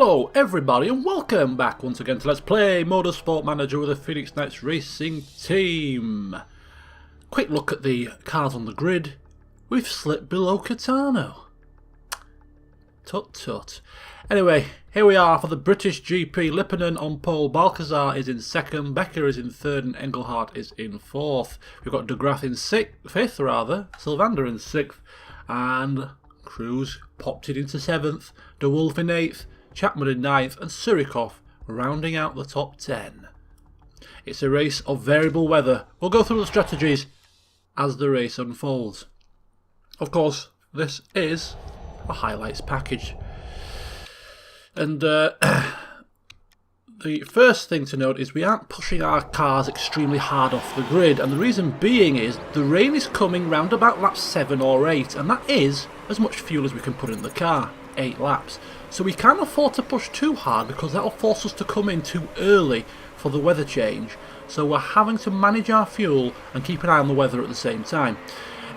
Hello everybody and welcome back once again to Let's Play Motorsport Manager with the Phoenix Knights Racing Team. Quick look at the cars on the grid. We've slipped below Catano. Tut tut. Anyway, here we are for the British GP. Lipponen on pole, Balcazar is in second, Becker is in third and Engelhardt is in fourth. We've got De Graaf in fifth, Sylvander in sixth, and Cruz popped it into seventh, De Wolf in eighth, Chapman in ninth, and Surikov rounding out the top 10. It's a race of variable weather. We'll go through the strategies as the race unfolds. Of course, this is a highlights package. And the first thing to note is we aren't pushing our cars extremely hard off the grid, and the reason being is the rain is coming round about lap 7 or 8, and that is as much fuel as we can put in the car, 8 laps. So we can't afford to push too hard because that will force us to come in too early for the weather change. So we're having to manage our fuel and keep an eye on the weather at the same time.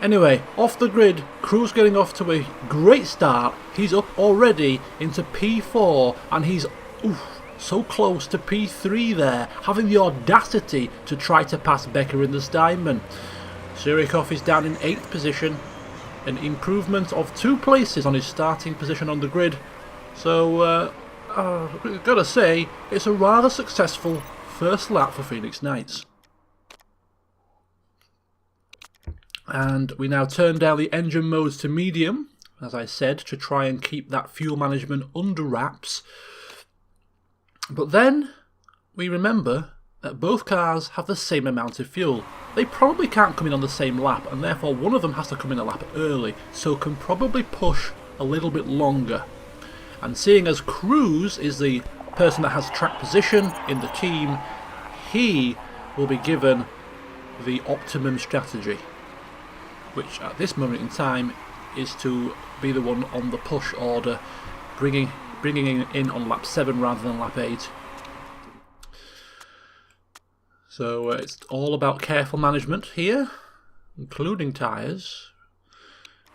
Anyway, off the grid, Cruz getting off to a great start. He's up already into P4 and he's so close to P3 there, having the audacity to try to pass Becker in the Steinman. Surikov is down in 8th position, an improvement of 2 places on his starting position on the grid. So, I've got to say, it's a rather successful first lap for Phoenix Knights. And we now turn down the engine modes to medium, as I said, to try and keep that fuel management under wraps. But then we remember that both cars have the same amount of fuel. They probably can't come in on the same lap, and therefore one of them has to come in a lap early, so can probably push a little bit longer. And seeing as Cruz is the person that has track position in the team, he will be given the optimum strategy, which at this moment in time is to be the one on the push order, bringing in on lap 7 rather than lap 8. So it's all about careful management here, including tyres.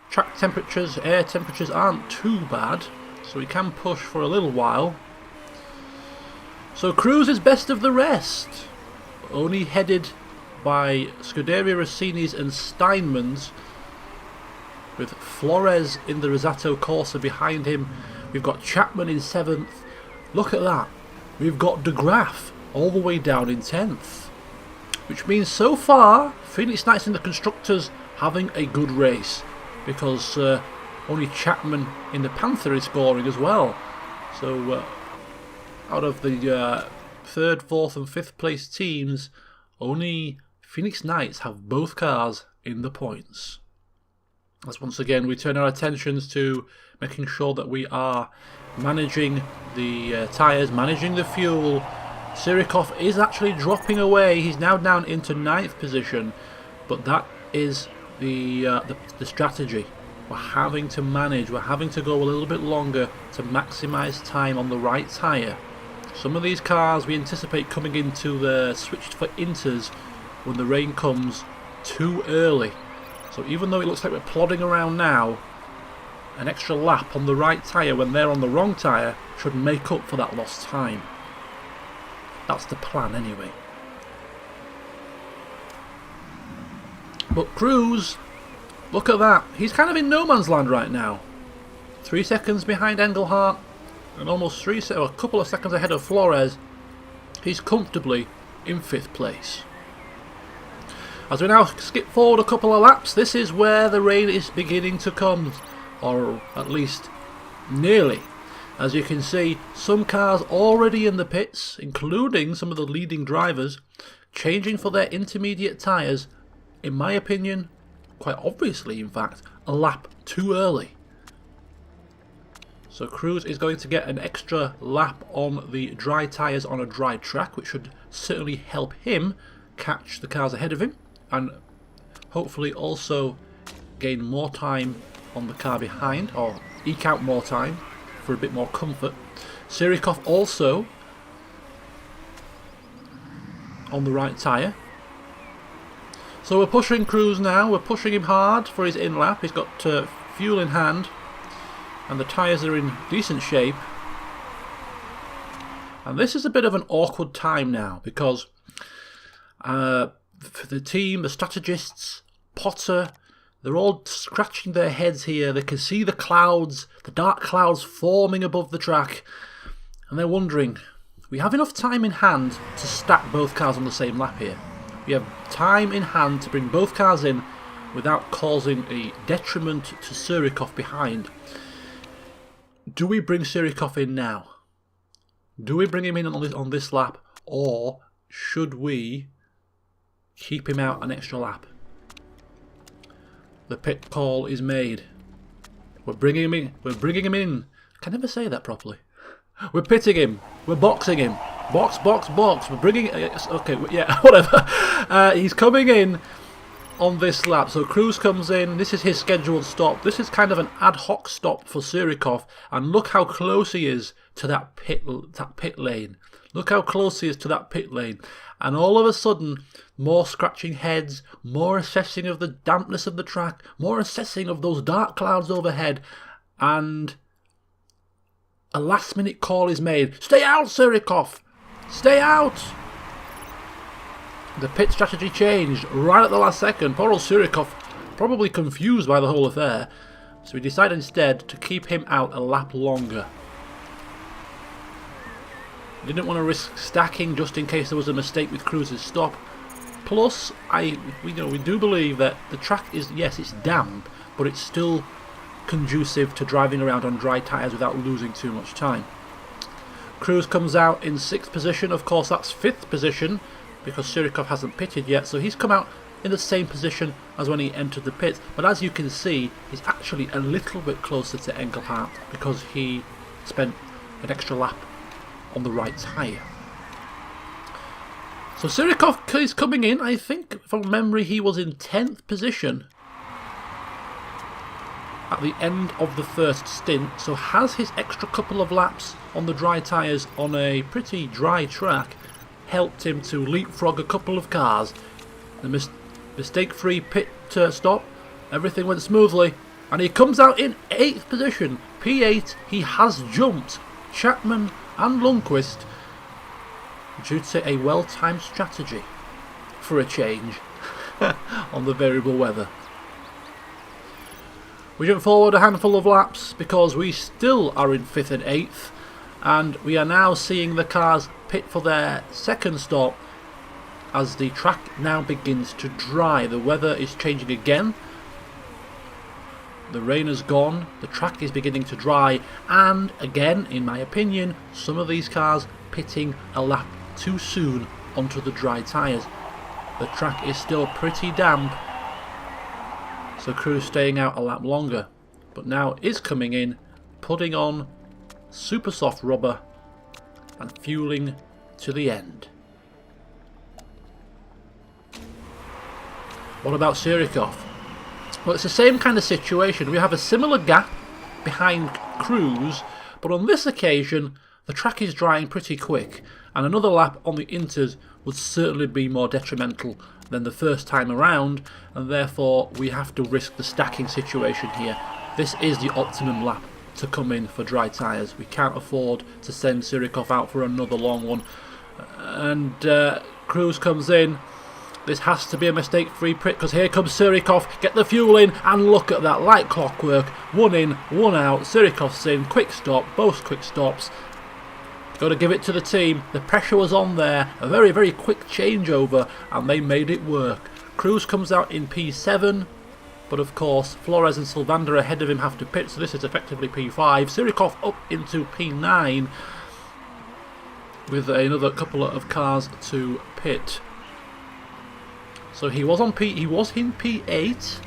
Track temperatures, air temperatures aren't too bad, so we can push for a little while. So Cruz is best of the rest, only headed by Scuderia Rossini's and Steinman's, with Flores in the Rosato Corsa behind him. We've got Chapman in 7th. Look at that. We've got De Graaf all the way down in 10th. Which means so far, Phoenix Knights in the Constructors having a good race. Because only Chapman in the Panther is scoring as well. So out of the 3rd, 4th and 5th place teams, only Phoenix Knights have both cars in the points. As once again we turn our attentions to making sure that we are managing the tyres, managing the fuel. Surikov is actually dropping away. He's now down into 9th position, but that is the strategy. We're having to manage, we're having to go a little bit longer to maximise time on the right tyre. Some of these cars we anticipate coming into the switched for inters when the rain comes too early. So even though it looks like we're plodding around now, an extra lap on the right tyre when they're on the wrong tyre should make up for that lost time. That's the plan anyway. But Cruz, look at that. He's kind of in no man's land right now. 3 seconds behind Engelhardt and almost a couple of seconds ahead of Flores. He's comfortably in 5th place. As we now skip forward a couple of laps, this is where the rain is beginning to come, or at least nearly. As you can see, some cars already in the pits, including some of the leading drivers, changing for their intermediate tyres, in my opinion, quite obviously in fact, a lap too early. So Cruz is going to get an extra lap on the dry tyres on a dry track, which should certainly help him catch the cars ahead of him, and hopefully also gain more time on the car behind, or eke out more time for a bit more comfort. Surikov also on the right tyre. So we're pushing Cruz now, we're pushing him hard for his in lap. He's got fuel in hand and the tyres are in decent shape. And this is a bit of an awkward time now because for the team, the strategists, Potter, they're all scratching their heads here. They can see the clouds, the dark clouds forming above the track. And they're wondering, we have enough time in hand to stack both cars on the same lap here. We have time in hand to bring both cars in without causing a detriment to Surikov behind. Do we bring Surikov in now? Do we bring him in on this lap, or should we keep him out an extra lap? The pit call is made. We're bringing him in. We're bringing him in. I can never say that properly. We're pitting him. We're boxing him. Box, box, box. We're bringing... Okay, yeah, whatever. He's coming in on this lap. So Cruz comes in. This is his scheduled stop. This is kind of an ad hoc stop for Surikov. And look how close he is to that pit lane. Look how close he is to that pit lane. And all of a sudden, more scratching heads, more assessing of the dampness of the track, more assessing of those dark clouds overhead, and a last-minute call is made. Stay out, Surikov! Stay out! The pit strategy changed right at the last second. Poor old Surikov, probably confused by the whole affair, so we decided instead to keep him out a lap longer. Didn't want to risk stacking just in case there was a mistake with Cruz's stop. Plus, we do believe that the track is, yes, it's damp, but it's still conducive to driving around on dry tyres without losing too much time. Cruz comes out in 6th position. Of course, that's 5th position because Surikov hasn't pitted yet, so he's come out in the same position as when he entered the pits. But as you can see, he's actually a little bit closer to Engelhardt because he spent an extra lap on the right tyre. So Surikov is coming in. I think from memory he was in 10th position at the end of the first stint, so has his extra couple of laps on the dry tyres on a pretty dry track helped him to leapfrog a couple of cars. The mistake-free pit stop, everything went smoothly, and he comes out in 8th position. P8, he has jumped Chapman and Lundqvist due to a well-timed strategy for a change on the variable weather. We jump forward a handful of laps because we still are in 5th and 8th, and we are now seeing the cars pit for their second stop as the track now begins to dry. The weather is changing again. The rain has gone, the track is beginning to dry, and again, in my opinion, some of these cars pitting a lap too soon onto the dry tyres. The track is still pretty damp, so Cruz staying out a lap longer, but now is coming in, putting on super soft rubber and fueling to the end. What about Surikov? Well, it's the same kind of situation. We have a similar gap behind Cruz, but on this occasion the track is drying pretty quick, and another lap on the inters would certainly be more detrimental than the first time around, and therefore we have to risk the stacking situation here. This is the optimum lap to come in for dry tyres. We can't afford to send Surikov out for another long one, and Cruz comes in. This has to be a mistake-free pit because here comes Surikov. Get the fuel in, and look at that, like clockwork. One in, one out. Surikov's in. Quick stop. Both quick stops. Got to give it to the team. The pressure was on there. A very, very quick changeover, and they made it work. Cruz comes out in P7, but of course Flores and Sylvander ahead of him have to pit, so this is effectively P5. Surikov up into P9 with another couple of cars to pit. So he was in P8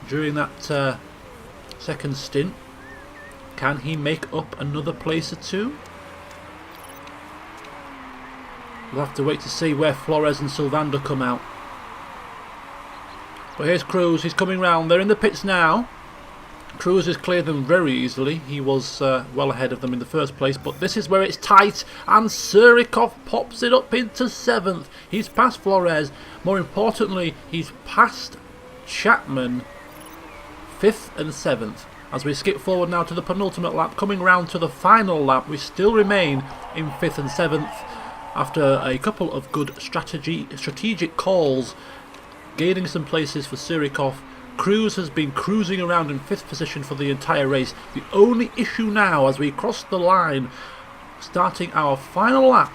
during that second stint. Can he make up another place or two? We'll have to wait to see where Flores and Sylvander come out. But here's Cruz, he's coming round. They're in the pits now. Cruz has cleared them very easily. He was well ahead of them in the first place, but this is where it's tight, and Surikov pops it up into 7th. He's past Flores. More importantly, he's past Chapman, 5th and 7th. As we skip forward now to the penultimate lap, coming round to the final lap, we still remain in 5th and 7th after a couple of good strategic calls, gaining some places for Surikov. Cruz has been cruising around in 5th position for the entire race. The only issue now as we cross the line, starting our final lap,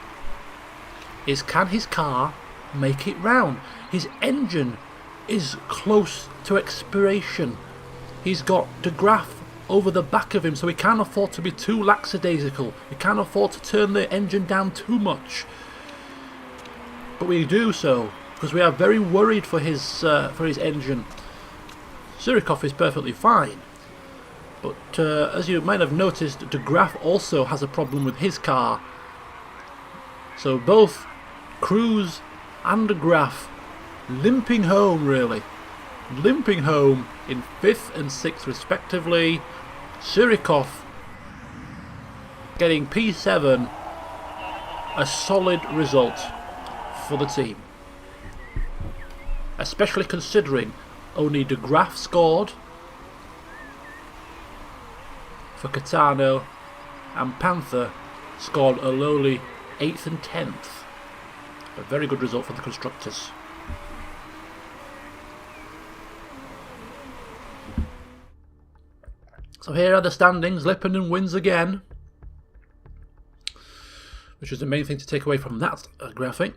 is can his car make it round? His engine is close to expiration. He's got De Graaf over the back of him, so he can't afford to be too lackadaisical. He can't afford to turn the engine down too much. But we do so because we are very worried for his engine. Surikov is perfectly fine, but as you might have noticed, De Graaf also has a problem with his car. So both Cruz and De Graaf limping home, really. Limping home in 5th and 6th respectively. Surikov getting P7, a solid result for the team. Especially considering only De Graaf scored for Catano and Panther scored a lowly 8th and 10th. A very good result for the constructors. So here are the standings. Lipponen wins again, which is the main thing to take away from that graphic.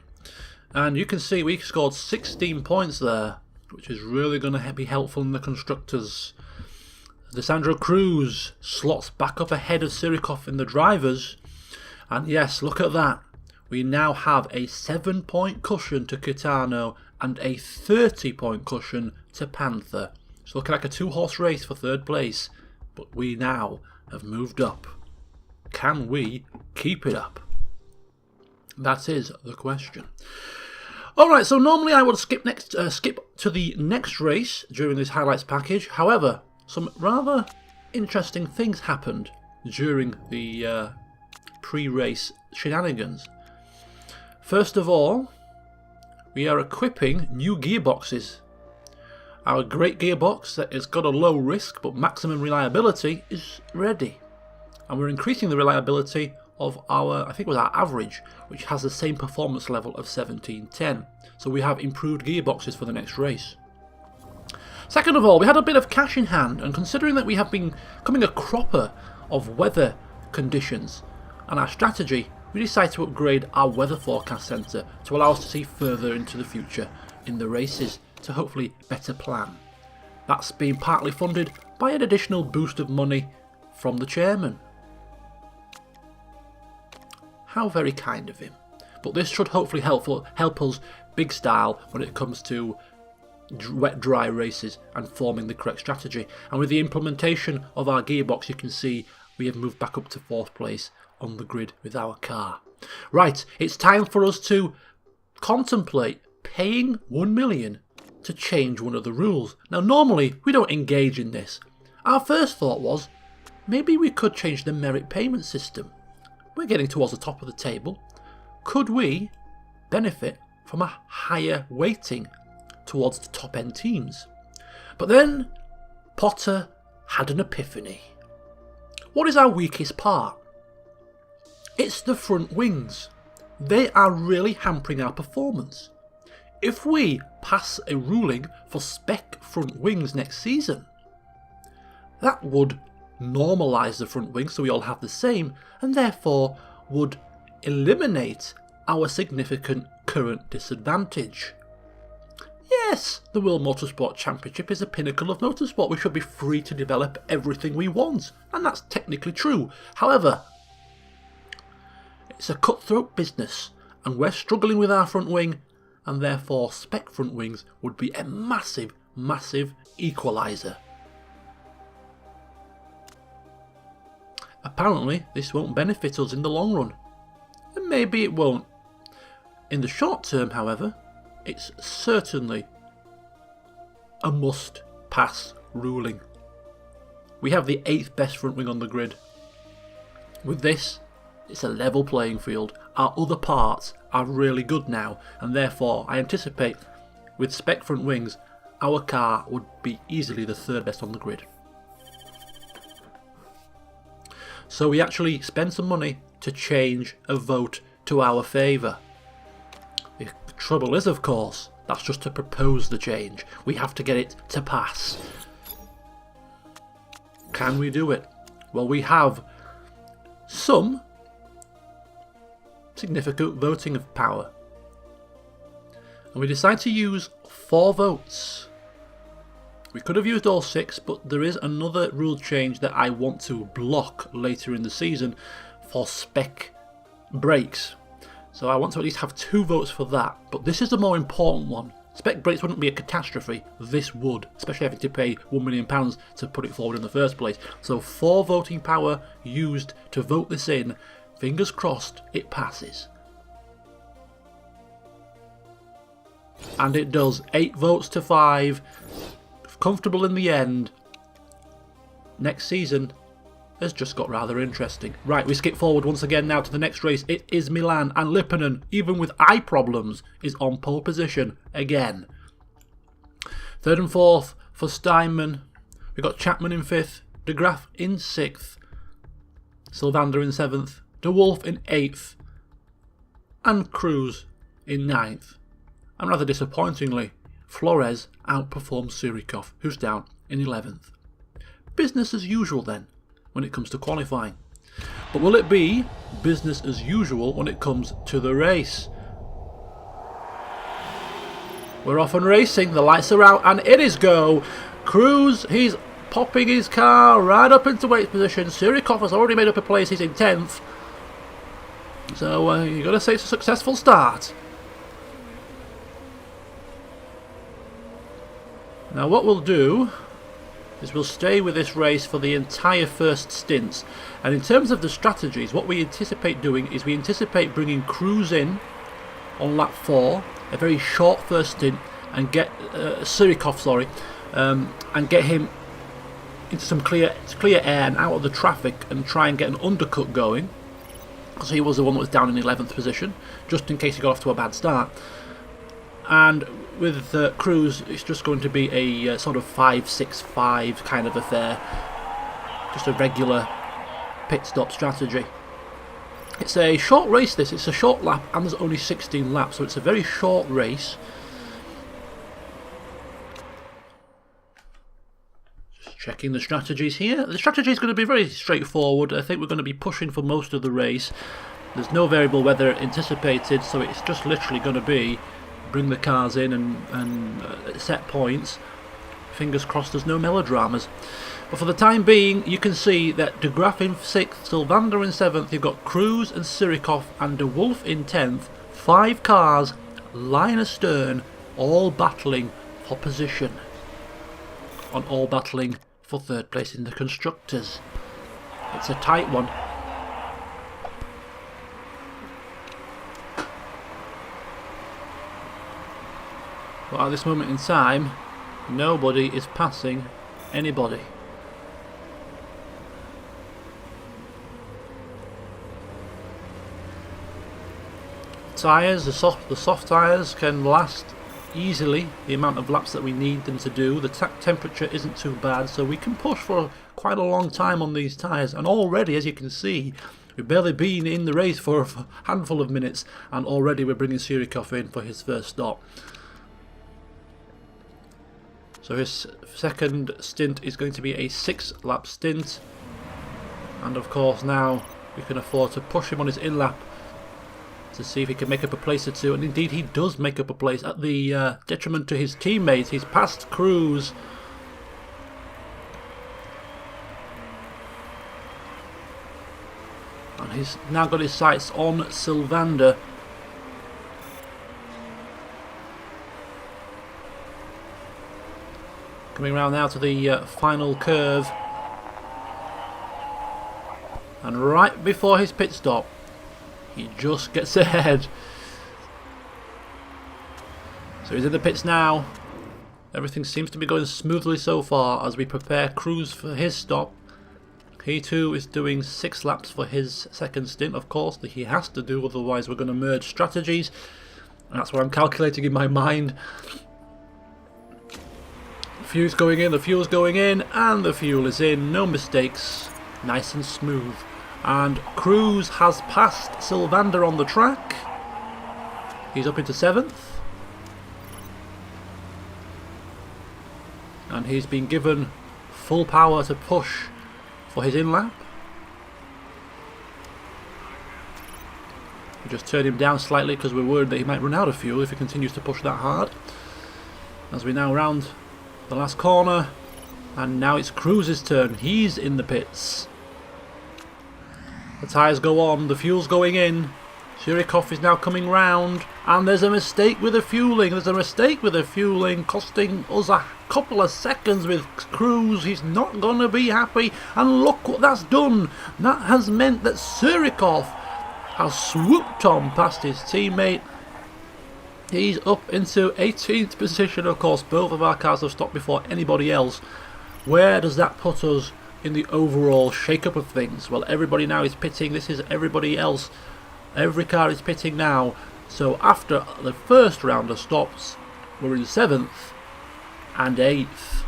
And you can see we scored 16 points there, which is really going to be helpful in the constructors. Alessandro Cruz slots back up ahead of Surikov in the drivers. And yes, look at that. We now have a 7-point cushion to Kitano and a 30-point cushion to Panther. It's looking like a 2-horse race for 3rd place. But we now have moved up. Can we keep it up? That is the question. Alright, so normally I would skip to the next race during this highlights package. However, some rather interesting things happened during the pre-race shenanigans. First of all, we are equipping new gearboxes. Our great gearbox that has got a low risk but maximum reliability is ready. And we're increasing the reliability of our, I think it was our average, which has the same performance level of 1710. So we have improved gearboxes for the next race. Second of all, we had a bit of cash in hand, and considering that we have been becoming a cropper of weather conditions and our strategy, we decided to upgrade our weather forecast centre to allow us to see further into the future in the races to hopefully better plan. That's been partly funded by an additional boost of money from the chairman. How very kind of him. But this should hopefully help us big style when it comes to wet dry races and forming the correct strategy. And with the implementation of our gearbox, you can see we have moved back up to 4th place on the grid with our car. Right, it's time for us to contemplate paying 1 million to change one of the rules. Now normally we don't engage in this. Our first thought was maybe we could change the merit payment system. We're getting towards the top of the table. Could we benefit from a higher weighting towards the top end teams? But then Potter had an epiphany. What is our weakest part? It's the front wings. They are really hampering our performance. If we pass a ruling for spec front wings next season, that would normalise the front wings so we all have the same, and therefore would eliminate our significant current disadvantage. Yes, the World Motorsport Championship is the pinnacle of motorsport. We should be free to develop everything we want, and that's technically true. However, it's a cutthroat business, and we're struggling with our front wing, and therefore spec front wings would be a massive, massive equaliser. Apparently, this won't benefit us in the long run, and maybe it won't. In the short term, however, it's certainly a must-pass ruling. We have the 8th best front wing on the grid. With this, it's a level playing field. Our other parts are really good now, and therefore I anticipate with spec front wings, our car would be easily the 3rd best on the grid. So we actually spend some money to change a vote to our favour. The trouble is, of course, that's just to propose the change. We have to get it to pass. Can we do it? Well, we have some significant voting of power. And we decide to use 4 votes. We could have used all 6, but there is another rule change that I want to block later in the season for spec breaks. So I want to at least have 2 votes for that, but this is the more important one. Spec breaks wouldn't be a catastrophe, this would, especially having to pay £1 million to put it forward in the first place. So 4 voting power used to vote this in. Fingers crossed it passes. And it does. 8 votes to 5. Comfortable in the end. Next season has just got rather interesting. Right, we skip forward once again now to the next race. It is Milan, and Lipponen, even with eye problems, is on pole position again. 3rd and 4th for Steinman. We've got Chapman in 5th, De Graaf in 6th, Sylvander in 7th, De Wolf in 8th, and Cruz in 9th. And rather disappointingly, Flores outperforms Surikov, who's down in 11th. Business as usual then, when it comes to qualifying. But will it be business as usual when it comes to the race? We're off and racing, the lights are out, and it is go! Cruz, he's popping his car right up into 8th position. Surikov has already made up a place, he's in 10th. So you've got to say it's a successful start. Now what we'll do is we'll stay with this race for the entire first stints, and in terms of the strategies, what we anticipate doing is we anticipate bringing Cruz in on lap 4, a very short first stint, and get Surikov, and get him into some clear air and out of the traffic, and try and get an undercut going, because he was the one that was down in 11th position, just in case he got off to a bad start. And with Cruz, it's just going to be a sort of 5-6-5 kind of affair. Just a regular pit stop strategy. It's a short race this, it's a short lap, and there's only 16 laps, so it's a very short race. Just checking the strategies here. The strategy is going to be very straightforward. I think we're going to be pushing for most of the race. There's no variable weather anticipated, so it's just literally going to be bring the cars in and set points. Fingers crossed there's no melodramas. But for the time being, you can see that De Graaf in 6th, Sylvander in 7th, you've got Cruz and Surikov and De Wolf in 10th. 5 cars, line astern, all battling for position. And all battling for 3rd place in the Constructors. It's a tight one. But at this moment in time, nobody is passing anybody. Tyres, the soft tyres can last easily the amount of laps that we need them to do. The temperature isn't too bad, so we can push for quite a long time on these tyres. And already, as you can see, we've barely been in the race for a handful of minutes, and already we're bringing Surikov in for his first stop. So his second stint is going to be a 6-lap stint, and of course now we can afford to push him on his in-lap to see if he can make up a place or two, and indeed he does make up a place at the detriment to his teammates. He's passed Cruz. And he's now got his sights on Sylvander. Coming around now to the final curve, and right before his pit stop he just gets ahead. So he's in the pits now. Everything seems to be going smoothly so far as we prepare Cruz for his stop. He too is doing 6 laps for his second stint, of course, that he has to do, otherwise we're going to merge strategies, and that's what I'm calculating in my mind. The fuel's going in, and the fuel is in, no mistakes, nice and smooth And Cruz has passed Sylvander on the track. He's up into 7th. And he's been given full power to push for his in-lap. We just turn him down slightly because we're worried that he might run out of fuel if he continues to push that hard. As we now round the last corner. And now it's Cruz's turn. He's in the pits. The tyres go on, the fuel's going in. Surikov is now coming round, and there's a mistake with the fueling. Costing us a couple of seconds with Cruz. He's not going to be happy, and look what that's done. That has meant that Surikov has swooped on past his teammate. He's up into 18th position. Of course, both of our cars have stopped before anybody else. Where does that put us in the overall shake-up of things? Well, everybody now is pitting. This is everybody else. Every car is pitting now. So after the first round of stops, we're in 7th and 8th.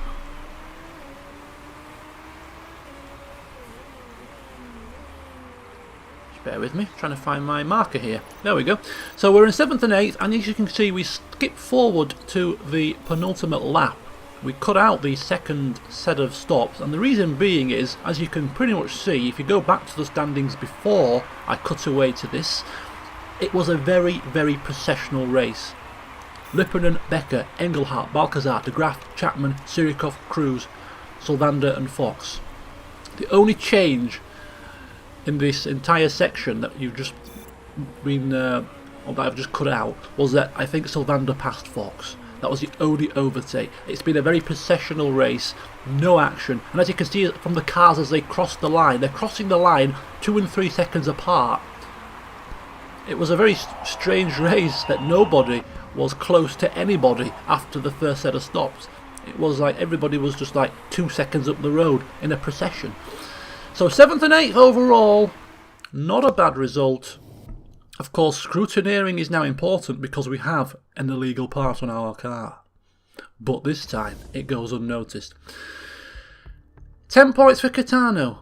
Just bear with me, trying to find my marker here. There we go. So we're in 7th and 8th, and as you can see, we skip forward to the penultimate lap. We cut out the second set of stops, and the reason being is, as you can pretty much see, if you go back to the standings before I cut away to this, it was a very, very processional race. Lipponen, Becker, Engelhardt, Balcazar, De Graaf, Chapman, Surikov, Cruz, Sylvander and Fox. The only change in this entire section that you've just been, or that I've just cut out, was that I think Sylvander passed Fox. That was the only overtake. It's been a very processional race, no action. And as you can see from the cars as they cross the line, they're crossing the line 2 and 3 seconds apart. It was a very strange race that nobody was close to anybody after the first set of stops. It was like everybody was just like 2 seconds up the road in a procession. So 7th and 8th overall, not a bad result. Of course, scrutineering is now important because we have an illegal part on our car. But this time, it goes unnoticed. 10 points for Catano.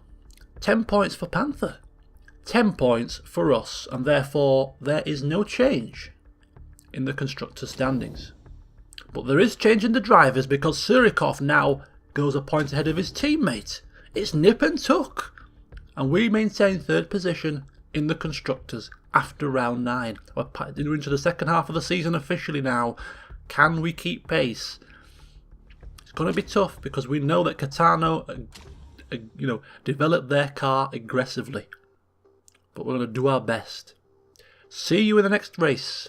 10 points for Panther. 10 points for us. And therefore, there is no change in the constructors' standings. But there is change in the drivers because Surikov now goes a point ahead of his teammate. It's nip and tuck. And we maintain 3rd position in the constructors after round 9. We're into the second half of the season officially now. Can we keep pace? It's going to be tough because we know that Catano, developed their car aggressively. But we're going to do our best. See you in the next race.